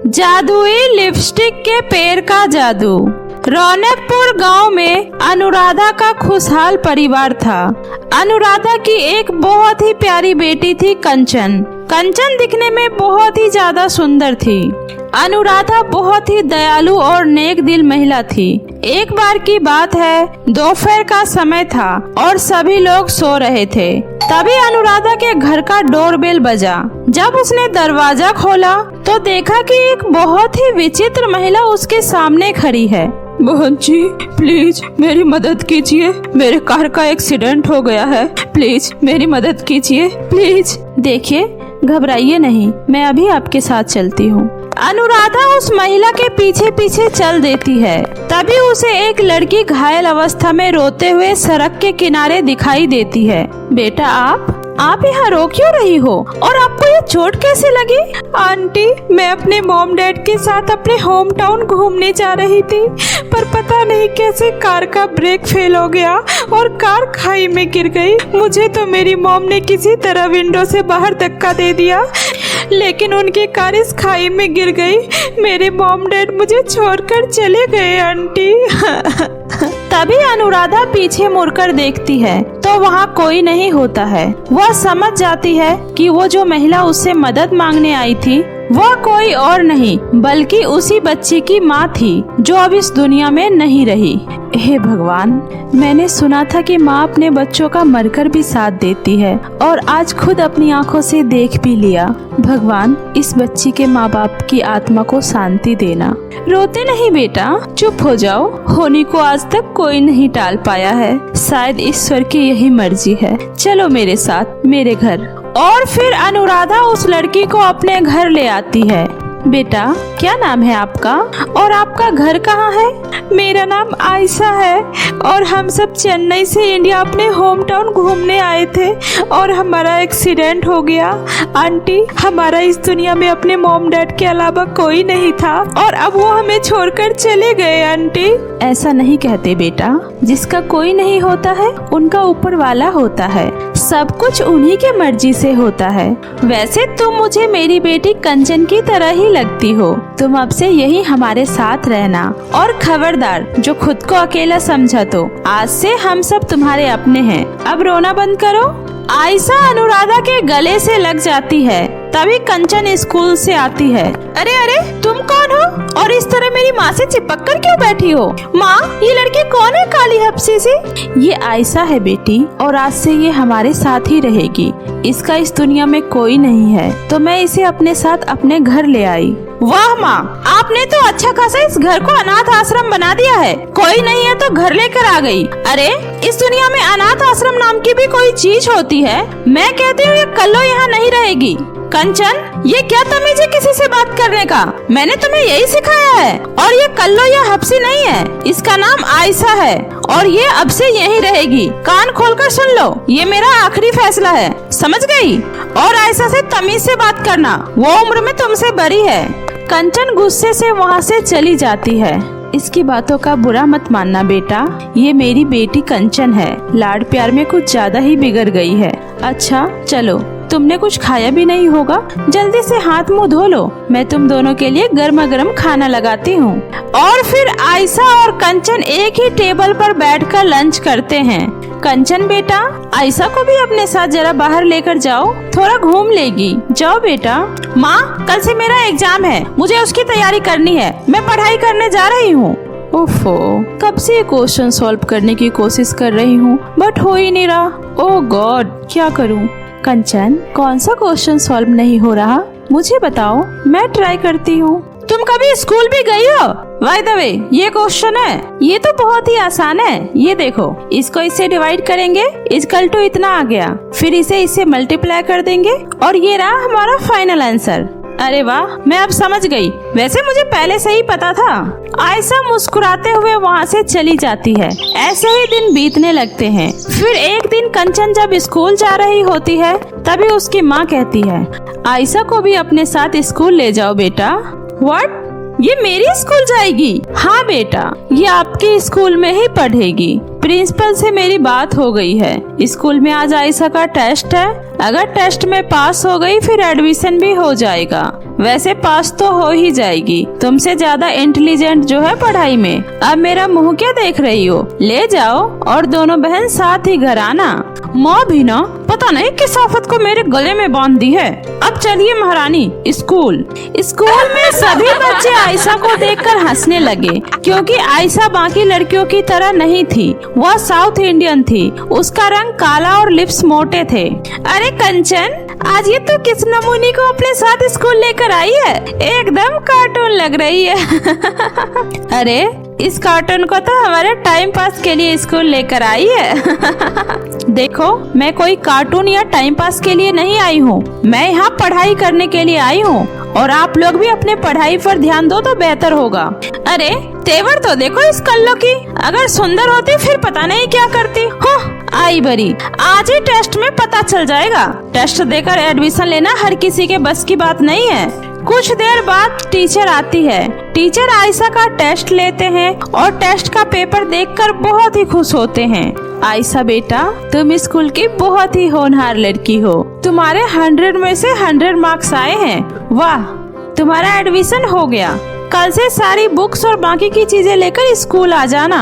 जादुई लिपस्टिक के पेड़ का जादू। रौनकपुर गांव में अनुराधा का खुशहाल परिवार था। अनुराधा की एक बहुत ही प्यारी बेटी थी कंचन। कंचन दिखने में बहुत ही ज्यादा सुंदर थी। अनुराधा बहुत ही दयालु और नेक दिल महिला थी। एक बार की बात है, दोपहर का समय था और सभी लोग सो रहे थे। तभी अनुराधा के घर का डोरबेल बजा। जब उसने दरवाजा खोला तो देखा कि एक बहुत ही विचित्र महिला उसके सामने खड़ी है। बहन जी, प्लीज मेरी मदद कीजिए, मेरे कार का एक्सीडेंट हो गया है, प्लीज मेरी मदद कीजिए प्लीज। देखिए, घबराइए नहीं, मैं अभी आपके साथ चलती हूँ। अनुराधा उस महिला के पीछे पीछे चल देती है। तभी उसे एक लड़की घायल अवस्था में रोते हुए सड़क के किनारे दिखाई देती है। बेटा, आप यहाँ रो क्यों रही हो और आपको ये चोट कैसे लगी? आंटी, मैं अपने मॉम डैड के साथ अपने होम टाउन घूमने जा रही थी, पर पता नहीं कैसे कार का ब्रेक फेल हो गया और कार खाई में गिर गई। मुझे तो मेरी मॉम ने किसी तरह विंडो से बाहर धक्का दे दिया, लेकिन उनकी कार इस खाई में गिर गई। मेरे मॉम डैड मुझे छोड़कर चले गए आंटी। तभी अनुराधा पीछे मुड़कर देखती है तो वहाँ कोई नहीं होता है। वह समझ जाती है कि वो जो महिला उससे मदद मांगने आई थी वह कोई और नहीं बल्कि उसी बच्ची की माँ थी, जो अब इस दुनिया में नहीं रही। हे भगवान, मैंने सुना था कि माँ अपने बच्चों का मरकर भी साथ देती है और आज खुद अपनी आंखों से देख भी लिया। भगवान, इस बच्ची के माँ बाप की आत्मा को शांति देना। रोते नहीं बेटा, चुप हो जाओ। होनी को आज तक कोई नहीं टाल पाया है, शायद ईश्वर की यही मर्जी है। चलो मेरे साथ मेरे घर। और फिर अनुराधा उस लड़की को अपने घर ले आती है। बेटा, क्या नाम है आपका और आपका घर कहाँ है? मेरा नाम आयशा है और हम सब चेन्नई से इंडिया अपने होम टाउन घूमने आए थे और हमारा एक्सीडेंट हो गया। आंटी, हमारा इस दुनिया में अपने मॉम डैड के अलावा कोई नहीं था और अब वो हमें छोड़कर चले गए। आंटी, ऐसा नहीं कहते बेटा, जिसका कोई नहीं होता है उनका ऊपर वाला होता है। सब कुछ उन्हीं के मर्जी से होता है। वैसे तुम मुझे मेरी बेटी कंचन की तरह ही लगती हो। तुम अब से यही हमारे साथ रहना और खबरदार, जो खुद को अकेला समझा तो आज से हम सब तुम्हारे अपने हैं। अब रोना बंद करो। आयशा अनुराधा के गले से लग जाती है। तभी कंचन स्कूल से आती है। अरे अरे, तुम कौन हो और इस तरह मेरी माँ से चिपक कर क्यों बैठी हो? माँ, ये लड़की कौन है काली हफ्सी सी? ये आयशा है बेटी और आज से ये हमारे साथ ही रहेगी। इसका इस दुनिया में कोई नहीं है तो मैं इसे अपने साथ अपने घर ले आई। वाह माँ, आपने तो अच्छा खासा इस घर को अनाथ आश्रम बना दिया है। कोई नहीं है तो घर लेकर आ गई। अरे, इस दुनिया में अनाथ आश्रम नाम की भी कोई चीज होती है? मैं कहती हूँ ये कल्लो यहाँ नहीं रहेगी। कंचन, ये क्या तमीज है किसी से बात करने का? मैंने तुम्हें यही सिखाया है। और ये कल्लो या हफ्सी नहीं है, इसका नाम आयशा है और ये अब से यहीं रहेगी। कान खोलकर सुन लो, ये मेरा आखिरी फैसला है, समझ गई? और आयशा से तमीज से बात करना, वो उम्र में तुमसे बड़ी है। कंचन गुस्से से वहाँ से चली जाती है। इसकी बातों का बुरा मत मानना बेटा, ये मेरी बेटी कंचन है। लाड प्यार में कुछ ज्यादा ही बिगड़ गई है। अच्छा चलो, तुमने कुछ खाया भी नहीं होगा, जल्दी से हाथ मुंह धो लो। मैं तुम दोनों के लिए गर्मा गर्म खाना लगाती हूँ। और फिर आयशा और कंचन एक ही टेबल पर बैठकर लंच करते हैं। कंचन बेटा, आयशा को भी अपने साथ जरा बाहर लेकर जाओ, थोड़ा घूम लेगी। जाओ बेटा। माँ, कल से मेरा एग्जाम है, मुझे उसकी तैयारी करनी है। मैं पढ़ाई करने जा रही हूँ। ओफो, कब से क्वेश्चन सॉल्व करने की कोशिश कर रही हूँ बट हो ही नहीं रहा। ओह गॉड, क्या करूँ? कंचन, कौन सा क्वेश्चन सॉल्व नहीं हो रहा? मुझे बताओ, मैं ट्राई करती हूँ। तुम कभी स्कूल भी गई हो? बाय द वे, ये क्वेश्चन है, ये तो बहुत ही आसान है। ये देखो, इसको इससे डिवाइड करेंगे, इक्वल टू इतना आ गया, फिर इसे इससे मल्टीप्लाई कर देंगे और ये रहा हमारा फाइनल आंसर। अरे वाह, मैं अब समझ गई। वैसे मुझे पहले से ही पता था। आयशा मुस्कुराते हुए वहाँ से चली जाती है। ऐसे ही दिन बीतने लगते हैं। फिर एक दिन कंचन जब स्कूल जा रही होती है तभी उसकी माँ कहती है, आयशा को भी अपने साथ स्कूल ले जाओ बेटा। व्हाट? ये मेरी स्कूल जाएगी? हाँ बेटा, ये आपके स्कूल में ही पढ़ेगी। प्रिंसिपल से मेरी बात हो गई है। स्कूल में आज आयशा का टेस्ट है। अगर टेस्ट में पास हो गई फिर एडमिशन भी हो जाएगा। वैसे पास तो हो ही जाएगी, तुमसे ज्यादा इंटेलिजेंट जो है पढ़ाई में। अब मेरा मुंह क्या देख रही हो? ले जाओ और दोनों बहन साथ ही घर आना। माँ भी ना पता नहीं किस आफत को मेरे गले में बांध दी है। अब चलिए महारानी स्कूल। स्कूल में सभी बच्चे आयशा को देखकर हंसने लगे, क्योंकि आयशा बाकी लड़कियों की तरह नहीं थी। वह साउथ इंडियन थी। उसका रंग काला और लिप्स मोटे थे। अरे कंचन, आज ये तो किस नमूने को अपने साथ स्कूल लेकर आई है? एकदम कार्टून लग रही है। अरे इस कार्टून को तो हमारे टाइम पास के लिए स्कूल लेकर आई है। देखो, मैं कोई कार्टून या टाइम पास के लिए नहीं आई हूँ। मैं यहाँ पढ़ाई करने के लिए आई हूँ, और आप लोग भी अपने पढ़ाई पर ध्यान दो तो बेहतर होगा। अरे तेवर तो देखो इस कल्लो की, अगर सुंदर होती फिर पता नहीं क्या करती। हो आई बरी, आज ही टेस्ट में पता चल जाएगा। टेस्ट देकर एडमिशन लेना हर किसी के बस की बात नहीं है। कुछ देर बाद टीचर आती है। टीचर आयशा का टेस्ट लेते हैं और टेस्ट का पेपर देखकर बहुत ही खुश होते हैं। आयशा बेटा, तुम स्कूल की बहुत ही होनहार लड़की हो। तुम्हारे 100 में से 100 मार्क्स आए हैं। वाह, तुम्हारा एडमिशन हो गया। कल से सारी बुक्स और बाकी की चीजें लेकर स्कूल आ जाना।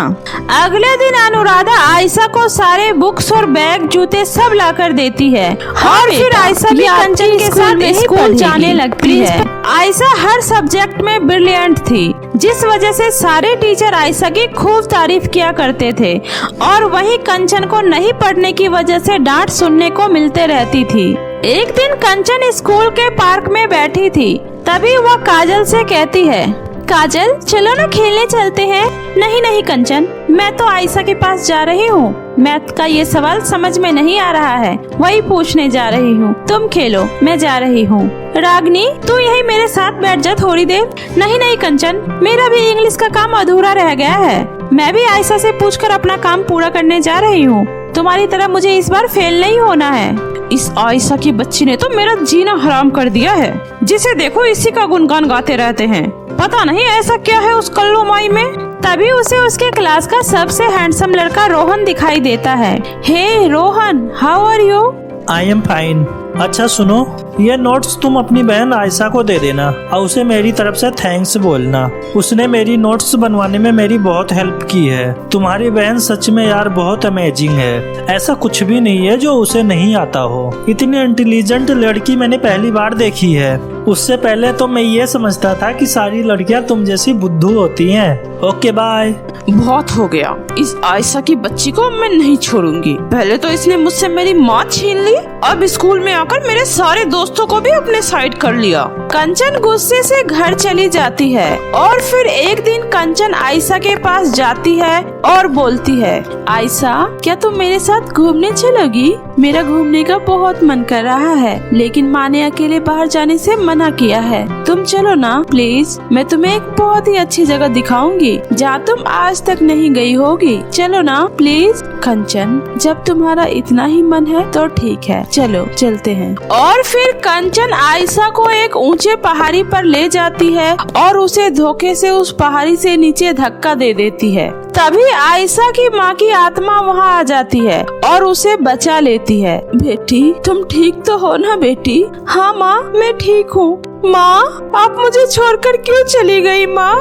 अगले दिन अनुराधा आयशा को सारे बुक्स और बैग, जूते सब लाकर देती है। और फिर आयशा भी कंचन के साथ स्कूल जाने लगती है। आयशा हर सब्जेक्ट में ब्रिलियंट थी, जिस वजह से सारे टीचर आयशा की खूब तारीफ किया करते थे। और वहीं कंचन को नहीं पढ़ने की वजह से डांट सुनने को मिलते रहती थी। एक दिन कंचन स्कूल के पार्क में बैठी थी। तभी वह काजल से कहती है, काजल चलो ना खेलने चलते हैं। नहीं नहीं कंचन, मैं तो आयशा के पास जा रही हूँ। मैथ का ये सवाल समझ में नहीं आ रहा है, वही पूछने जा रही हूँ। तुम खेलो, मैं जा रही हूँ। रागनी, तू यही मेरे साथ बैठ जा थोड़ी देर। नहीं नहीं कंचन, मेरा भी इंग्लिश का काम अधूरा रह गया है। मैं भी आयशा से पूछकर अपना काम पूरा करने जा रही हूँ। तुम्हारी तरह मुझे इस बार फेल नहीं होना है। इस आयशा की बच्ची ने तो मेरा जीना हराम कर दिया है। जिसे देखो इसी का गुणगान गाते रहते हैं। पता नहीं ऐसा क्या है उस कल्लू माई में। तभी उसे उसके क्लास का सबसे हैंडसम लड़का रोहन दिखाई देता है। Hey Rohan, how are you? I am fine. अच्छा सुनो, ये नोट्स तुम अपनी बहन आयशा को दे देना और उसे मेरी तरफ से थैंक्स बोलना। उसने मेरी नोट्स बनवाने में मेरी बहुत हेल्प की है। तुम्हारी बहन सच में यार बहुत अमेजिंग है। ऐसा कुछ भी नहीं है जो उसे नहीं आता हो। इतनी इंटेलिजेंट लड़की मैंने पहली बार देखी है। उससे पहले तो मैं ये समझता था कि सारी लड़कियां तुम जैसी बुद्धू होती हैं। Okay bye. बहुत हो गया, इस आयशा की बच्ची को मैं नहीं छोड़ूंगी। पहले तो इसने मुझसे मेरी माँ छीन ली, अब स्कूल में आकर मेरे सारे दोस्तों को भी अपने साइड कर लिया। कंचन गुस्से से घर चली जाती है। और फिर एक दिन कंचन आयशा के पास जाती है और बोलती है, आयशा क्या तुम मेरे साथ घूमने चलोगी? मेरा घूमने का बहुत मन कर रहा है, लेकिन माँ ने अकेले बाहर जाने से मना किया है। तुम चलो ना प्लीज, मैं तुम्हें एक बहुत ही अच्छी जगह दिखाऊंगी जहाँ तुम आज तक नहीं गई होगी। चलो ना प्लीज। कंचन, जब तुम्हारा इतना ही मन है तो ठीक है, चलो चलते हैं। और फिर कंचन आयशा को एक ऊंचे पहाड़ी पर ले जाती है और उसे धोखे से उस पहाड़ी से नीचे धक्का दे देती है। तभी आयशा की माँ की आत्मा वहाँ आ जाती है और उसे बचा लेती है। बेटी, तुम ठीक तो हो ना बेटी? हाँ माँ, मैं ठीक हूँ। माँ, आप मुझे छोड़कर क्यों चली गई माँ?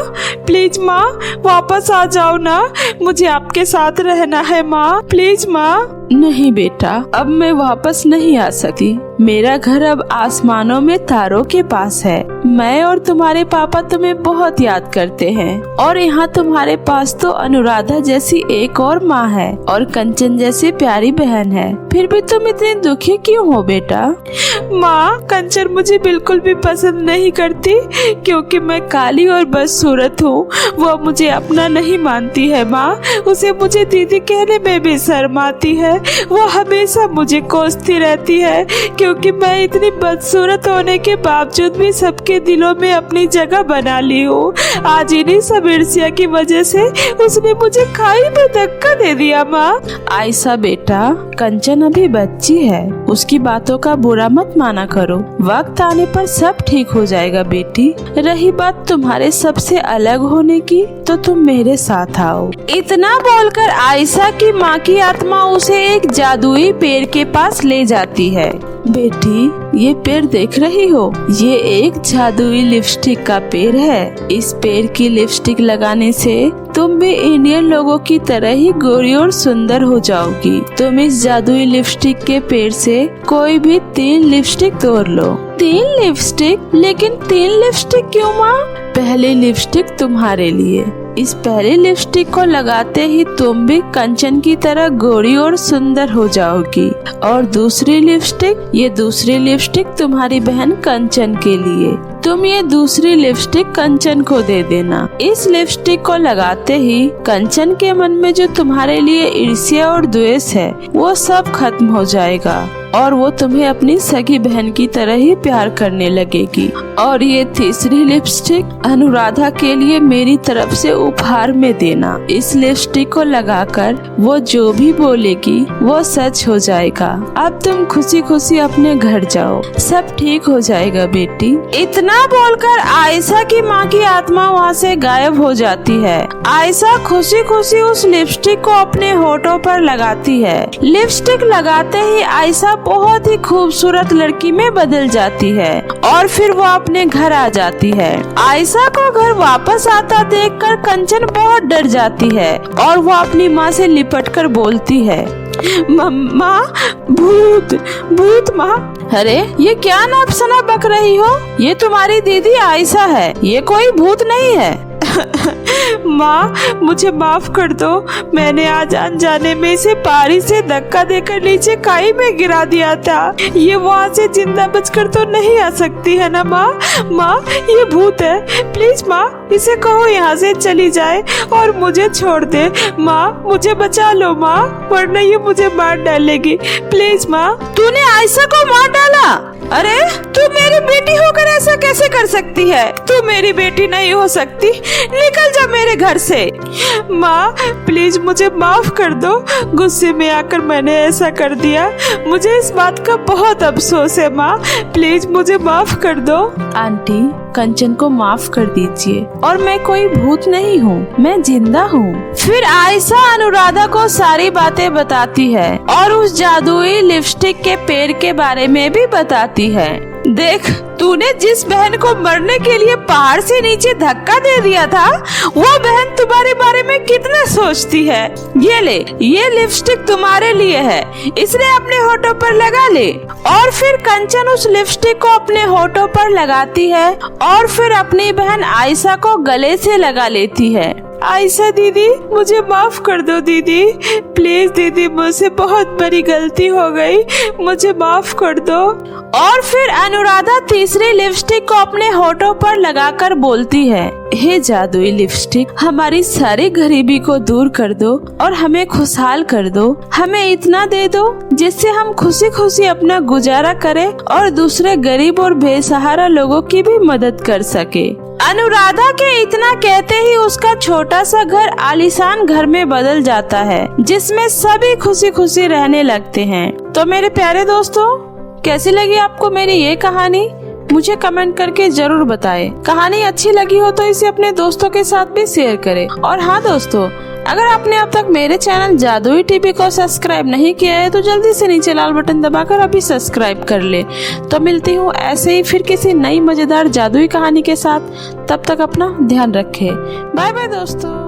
प्लीज माँ, वापस आ जाओ ना, मुझे आपके साथ रहना है माँ, प्लीज माँ। नहीं बेटा, अब मैं वापस नहीं आ सकती। मेरा घर अब आसमानों में तारों के पास है। मैं और तुम्हारे पापा तुम्हें बहुत याद करते हैं, और यहाँ तुम्हारे पास तो अनुराधा जैसी एक और माँ है और कंचन जैसी प्यारी बहन है। फिर भी तुम इतनी दुखी क्यों हो बेटा? माँ, कंचन मुझे बिल्कुल भी पसंद नहीं करती, क्योंकि मैं काली और बदसूरत हूँ। वो मुझे अपना नहीं मानती है माँ। उसे मुझे दीदी कहने में भी शर्म आती है। है वो हमेशा मुझे कोसती रहती है, क्योंकि मैं इतनी बदसूरत होने के बावजूद भी सबके दिलों में अपनी जगह बना ली हूँ। आज इन्हीं सब ईर्ष्या की वजह से उसने मुझे खाई में धक्का दे दिया। माँ आयशा बेटा, कंचन अभी बच्ची है, उसकी बातों का बुरा मत माना करो। वक्त आने पर सब ठीक हो जाएगा बेटी। रही बात तुम्हारे सबसे अलग होने की, तो तुम मेरे साथ आओ। इतना बोलकर आयशा की माँ की आत्मा उसे एक जादुई पेड़ के पास ले जाती है। बेटी, ये पेड़ देख रही हो, ये एक जादुई लिपस्टिक का पेड़ है। इस पेड़ की लिपस्टिक लगाने से तुम भी इंडियन लोगों की तरह ही गोरी और सुंदर हो जाओगी। तुम इस जादुई लिपस्टिक के पेड़ से कोई भी 3 लिपस्टिक तोड़ लो। 3 लिपस्टिक? लेकिन 3 लिपस्टिक क्यों माँ? पहली लिपस्टिक तुम्हारे लिए। इस पहले लिपस्टिक को लगाते ही तुम भी कंचन की तरह गोरी और सुंदर हो जाओगी। और दूसरी लिपस्टिक, ये दूसरी लिपस्टिक तुम्हारी बहन कंचन के लिए। तुम ये दूसरी लिपस्टिक कंचन को दे देना। इस लिपस्टिक को लगाते ही कंचन के मन में जो तुम्हारे लिए ईर्ष्या और द्वेष है वो सब खत्म हो जाएगा और वो तुम्हें अपनी सगी बहन की तरह ही प्यार करने लगेगी। और ये तीसरी लिपस्टिक अनुराधा के लिए मेरी तरफ से उपहार में देना। इस लिपस्टिक को लगाकर वो जो भी बोलेगी वो सच हो जाएगा। अब तुम खुशी खुशी अपने घर जाओ, सब ठीक हो जाएगा बेटी। इतना बोलकर आयशा की माँ की आत्मा वहाँ से गायब हो जाती है। आयशा खुशी खुशी उस लिपस्टिक को अपने होठों पर लगाती है। लिपस्टिक लगाते ही आयशा बहुत ही खूबसूरत लड़की में बदल जाती है और फिर वो अपने घर आ जाती है। आयशा को घर वापस आता देखकर कंचन बहुत डर जाती है और वो अपनी माँ से लिपटकर बोलती है, माँ, भूत भूत माँ। अरे ये क्या नापसना बक रही हो? ये तुम्हारी दीदी आयशा है, ये कोई भूत नहीं है। माँ मुझे माफ कर दो, मैंने आज अनजाने में इसे पारी से धक्का देकर नीचे खाई में गिरा दिया था। ये वहाँ से जिंदा बचकर तो नहीं आ सकती है ना माँ? माँ ये भूत है, प्लीज माँ इसे कहो यहाँ से चली जाए और मुझे छोड़ दे। माँ मुझे बचा लो माँ, वरना ये मुझे मार डालेगी। प्लीज माँ। तूने आयशा को मार डाला? अरे तू मेरी बेटी होकर ऐसा कैसे कर सकती है? तू मेरी बेटी नहीं हो सकती, निकल जा मेरे घर से। माँ प्लीज मुझे माफ कर दो, गुस्से में आकर मैंने ऐसा कर दिया, मुझे इस बात का बहुत अफसोस है। माँ प्लीज मुझे माफ कर दो। आंटी कंचन को माफ कर दीजिए, और मैं कोई भूत नहीं हूँ, मैं जिंदा हूँ। फिर आयशा अनुराधा को सारी बातें बताती है और उस जादुई लिपस्टिक के पेड़ के बारे में भी बताती है। देख, तूने जिस बहन को मरने के लिए पहाड़ से नीचे धक्का दे दिया था, वो बहन तुम्हारे बारे में कितना सोचती है। ये ले, ये लिपस्टिक तुम्हारे लिए है, इसने अपने होठों पर लगा ले। और फिर कंचन उस लिपस्टिक को अपने होठों पर लगाती है और फिर अपनी बहन आयशा को गले से लगा लेती है। आयशा दीदी मुझे माफ कर दो दीदी, प्लीज दीदी, मुझसे बहुत बड़ी गलती हो गई, मुझे माफ कर दो। और फिर अनुराधा तीसरी लिपस्टिक को अपने होठों पर लगाकर बोलती है, हे जादुई लिपस्टिक, हमारी सारी गरीबी को दूर कर दो और हमें खुशहाल कर दो। हमें इतना दे दो जिससे हम खुशी खुशी अपना गुजारा करें और दूसरे गरीब और बेसहारा लोगों की भी मदद कर सके। अनुराधा के इतना कहते ही उसका छोटा सा घर आलीशान घर में बदल जाता है, जिसमें सभी खुशी खुशी रहने लगते हैं। तो मेरे प्यारे दोस्तों, कैसी लगी आपको मेरी ये कहानी? मुझे कमेंट करके जरूर बताएं। कहानी अच्छी लगी हो तो इसे अपने दोस्तों के साथ भी शेयर करें। और हाँ दोस्तों, अगर आपने अब तक मेरे चैनल जादुई टीवी को सब्सक्राइब नहीं किया है तो जल्दी से नीचे लाल बटन दबाकर अभी सब्सक्राइब कर ले। तो मिलती हूँ ऐसे ही फिर किसी नई मजेदार जादुई कहानी के साथ। तब तक अपना ध्यान रखें। बाय बाय दोस्तों।